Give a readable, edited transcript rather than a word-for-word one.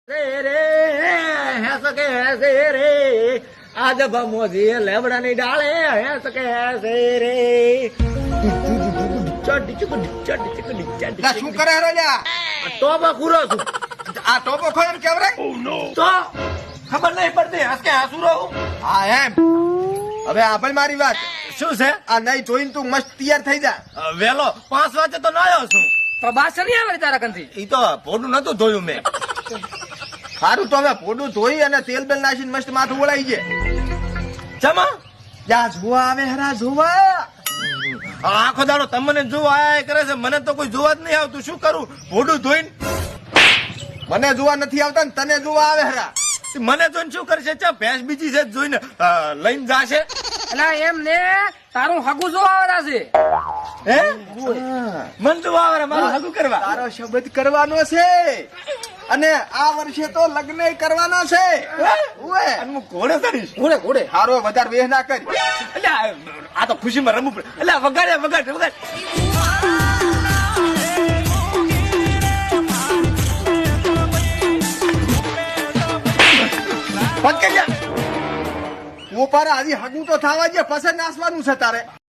રે આજ ભમોજી લેબડાની ડાળે હેસ કે હેસે રે શું કરે રો લ્યા? ટોપો ખુરો છું આ ટોપો ખોલ કેમ રે? તો ખબર નહીં પડતી હસકે હસું રહું. હા એમ. હવે આપણ મારી વાત શું છે આ નહીં જોઈને તું મસ્ત તૈયાર થઈ જા. વેલો 5 વાગે તો નાયો છું. તો બાસ નહીં આવે તારા કંથી. ઈ તો ભોડું નતું ધોયું મેં. સારું તો હવે પોડું ધોઈ અને તેલ બેલ નાખીને મસ્ત માથું ઓળાઈ જાય. જમા યા જોવા આવે હરા જોવા. આખો દાડો તમને જોવા આયા કરે છે, મને તો કોઈ જોવા જ નહીં આવતું. શું કરું? ભોડું ધોઈને મને જોવા નથી આવતા ને તને જોવા આવે હરા. મને જોઈને શું કરશે? ચા ભેંસ બીજી છે જોઈને લઈને જાશે. એટલે એમ ને તારું હગું જોવા આવરા છે. હે મન જોવા આવે મારું હગું કરવા. તારો શબ્દ કરવાનો છે અને આ વર્ષે તો લગ્ન કરવાના છે. ઓએ અને હું ઘોડે ચડીશ. ઘોડે ઘોડે. હારો વધારે વેહ ના કરી. એટલે આ તો ખુશીમાં રમવું પડે. એટલે વગાડે વગાડ વગાડ. પકડ્યા ઉપર આજે હગું તો થવા દે, પછી નાસવાનું છે તારે.